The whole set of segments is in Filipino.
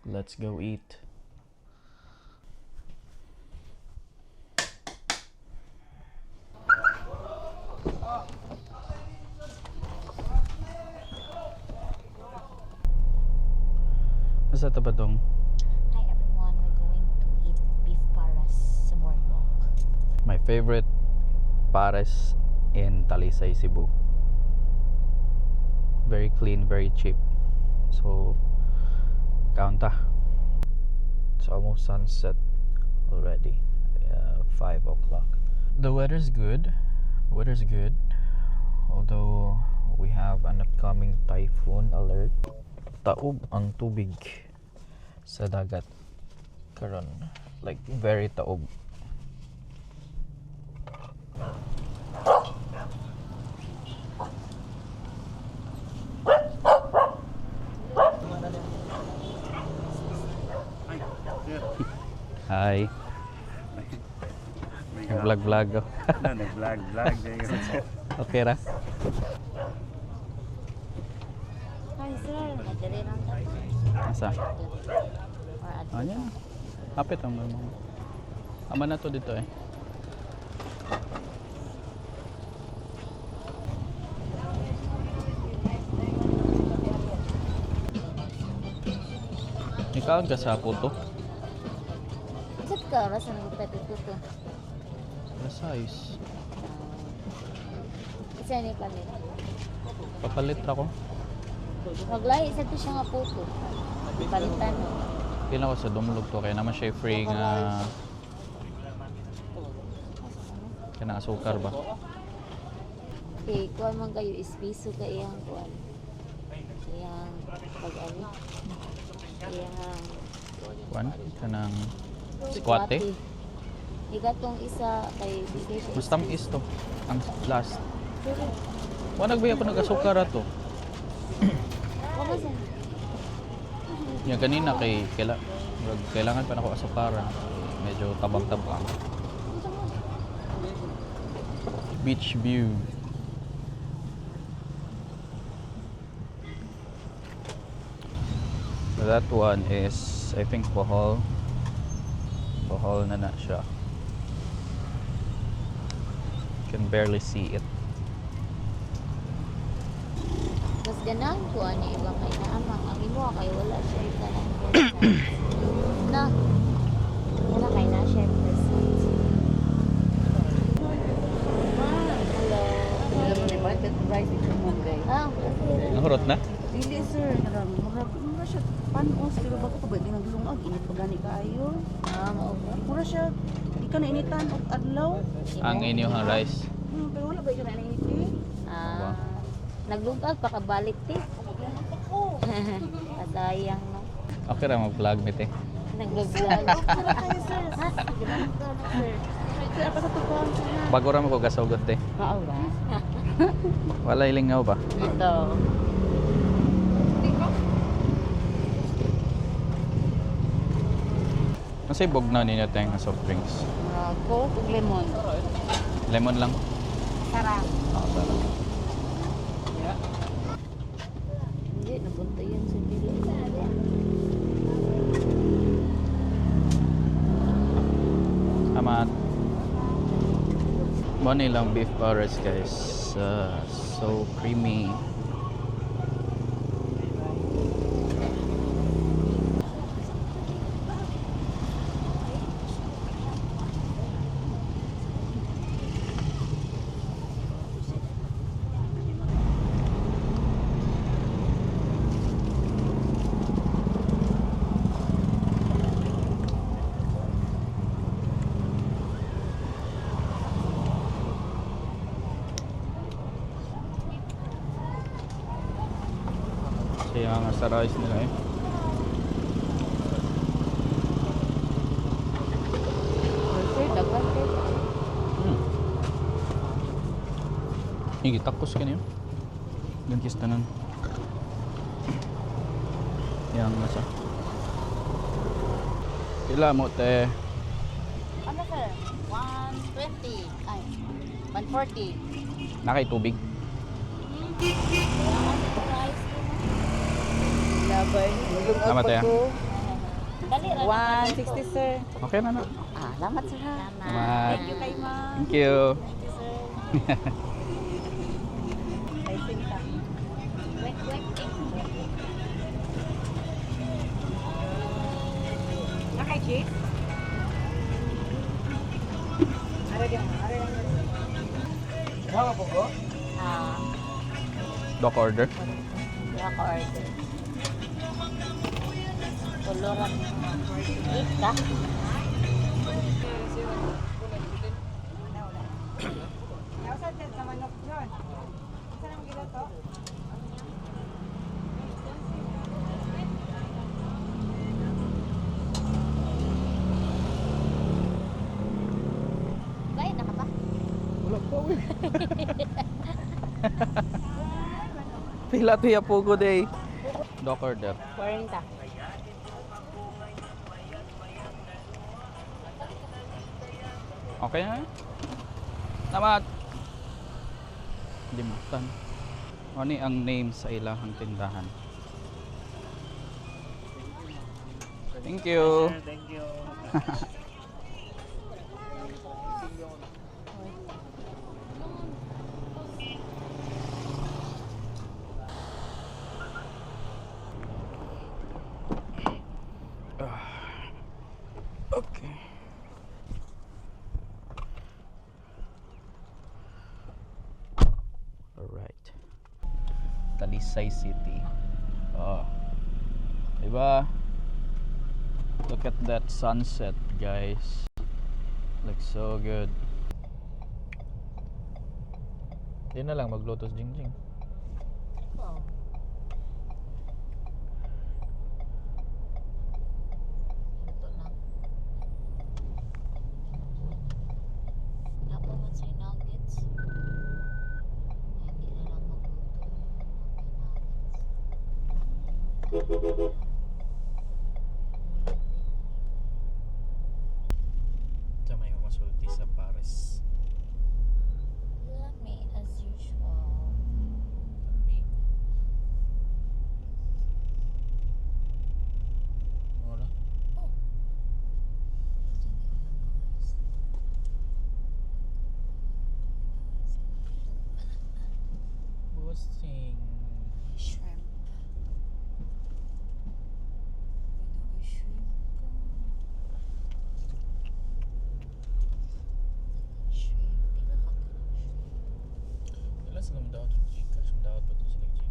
Let's go eat. Masa ito ba dong? Hi everyone, we're going to eat beef pares sa boardwalk. My favorite pares in Talisay, Cebu. Very clean, very cheap. So, kaunta. It's almost sunset already. 5 o'clock. The weather's good. Weather's good. Although we have an upcoming typhoon alert. Taob ang tubig sa dagat karon. Like very taob. Hi. Nag-vlog ako. Nag-vlog. Okay ra? Hi sir, madali lang tayo. Asa? Or adto. Ayan. Kapit ang mga. Ama na to dito eh. Ikaw ka sa puto? Saan ka? Rasa nang ito to? The size. Isa ni palit. Papalit ra ko. Maglahi sa to siya nga puto. Palitan. Pila ko sa dumlog to kaya naman siya free nga kana asukar ba? Okay, kuha man kayo ispiso ka iyang kuha. Iyang pag-ani. Iyang Kuan kanang squate. Igatong isa kay bigay siya. Mas tamis to. Ang last. Pero, Wa nagbaya ko nag-asukar ato. wala sa. Nya ganina kay kailangan pa nako asukaran. Medyo tabang-tabang. Beach view. That one is, I think, Bohol. Bohol na siya. Can barely see it. Mas ganang kuha niya iba kay naamang. Ang imo kay wala siya ganang. Na. Wala kay na siya present. Hello. Alam mo na ba, that rice is yung mungay. Ah, okay. Nahurot na? Dili sir, mura siya panos, pero bago ko ba, di naglungag, init pa gani kaayo. Ah, maubra. Mura siya, di ka nainitan o adlaw. Ang inyong rice. Pero wala ba yun na nainit eh? Ah, naglungag pa kabalik ti. Kasayang no. Okay ra mag-vlog mi te. Nagbablog. Wala kayo sir. Ha? Ginamit ka na sir. Sir, apa sa tukang? Bago ra mo ko gasugod te. Maura. Wala ilingaw ba? Ito. Kasi bugnaw ninyo tayong soft drinks. Coke ug lemon. Lemon lang. Sarap. Oh, sarap. Hindi, napunta yun sa pili. Amat. Mo nilang beef pares guys. So creamy. Kaya nga sa rice nila eh. Sir, dapat eh. Higi takos ka niyo. Gantis tanan. Yang nasa. Pila mo te? Ano sir? 120. Ay, 140. Nakay tubig. Rice. Labay. Tama tayo. Dali ra. 160 sir. Okay na na. Salamat sir ha. Salamat. Thank you kay ma'am. Thank you. Thank you sir. Ay, sinta. Wait, wait. Nakay cheese? Ara lang. Ah, Doc order. black order. Koloran. Eat ka? Nausan din sa manok yun. Saan ang gila to? Bayad na ka ba? Wala pa uwi. Pila to ya pugo day. Doc order. 40. Okay na? Salamat. Limutan. Ano ang name sa ilahang tindahan? Thank you. Thank you. Okay. Alright. Talisay City. Oh. Diba? Look at that sunset, guys. Looks so good. Yan na lang, maglutos jingjing. Wow. Ito lang. Wala pa man sa'yo nuggets. Hindi na lang magluto. Nuggets. Ito may masulti sa Paris. Yummy as usual. Tabi. Wala. Oh. Ito na yun, guys. Boosting. Shrimp. Pinoy shrimp po. Shrimp. Pila ka to ng shrimp? Ilan sila daw ito Gcash? Daw pa ito sila Gcash.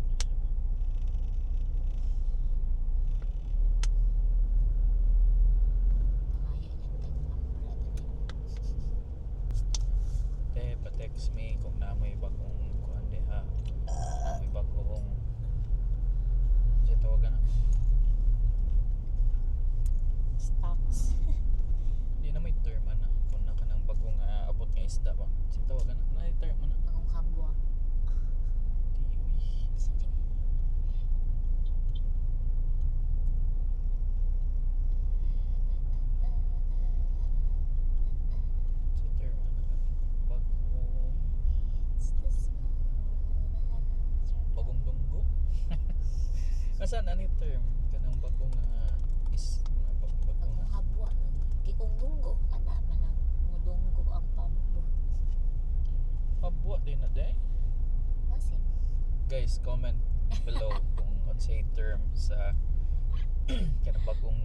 Mamaya niyan tag number Eh, pa-text me kung na may bagong kuhan de ha. May bagong siya tawagan na. stocks. Hindi na may term na. Kung na ka ng bagong abot nga isda ba. Siya tawagan na. Na term na. Bagong kabwa. Tiwi. Sige. Siya term na. Bagong It's the small bagong dunggo. Nasaan ani term? Kanang bagong mga bagong bagong habwa. Kikong dunggo. Ana man ang mudunggo ang pambo. Pabwa din na day. Masin. Guys, comment below kung unsay term sa kanang bagong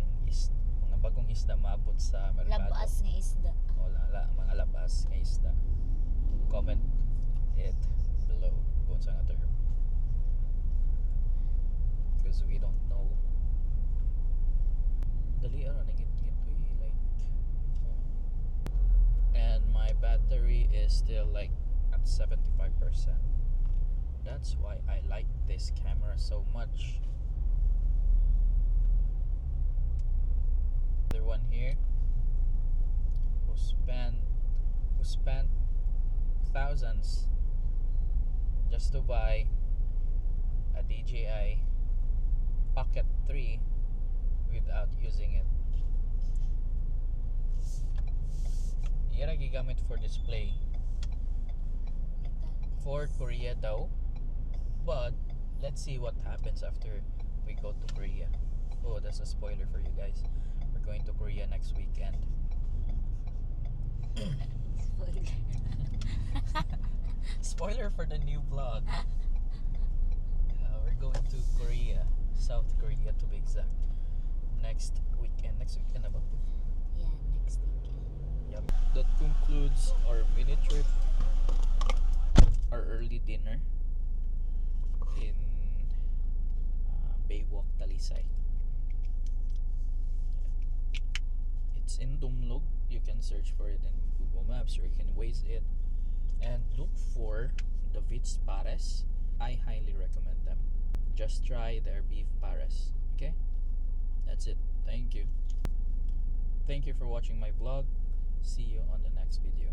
mga bagong isda maabot sa merkado. Labas nga isda. Wala mga labas nga isda. Comment it below kung sa nga term. Because we don't know. Dali ara nangit-ngit like and my battery is still like at 75%. That's why I like this camera so much. Other one here who spent thousands just to buy a DJI Pocket 3 without using it. Ira gigamit for display for Korea daw. But let's see what happens after we go to Korea. Oh, that's a spoiler for you guys. We're going to Korea next weekend. Spoiler. Spoiler for the new vlog. We're going to Korea, South Korea to be exact. Next weekend na ba? Yeah, next weekend. Yep. That concludes our mini trip, our early dinner in Baywalk, Talisay. It's in Dumlog. You can search for it in Google Maps or you can Waze it. And look for the Vitz Pares. I highly recommend them. Just try their beef pares. Okay? That's it. Thank you. Thank you for watching my vlog. See you on the next video.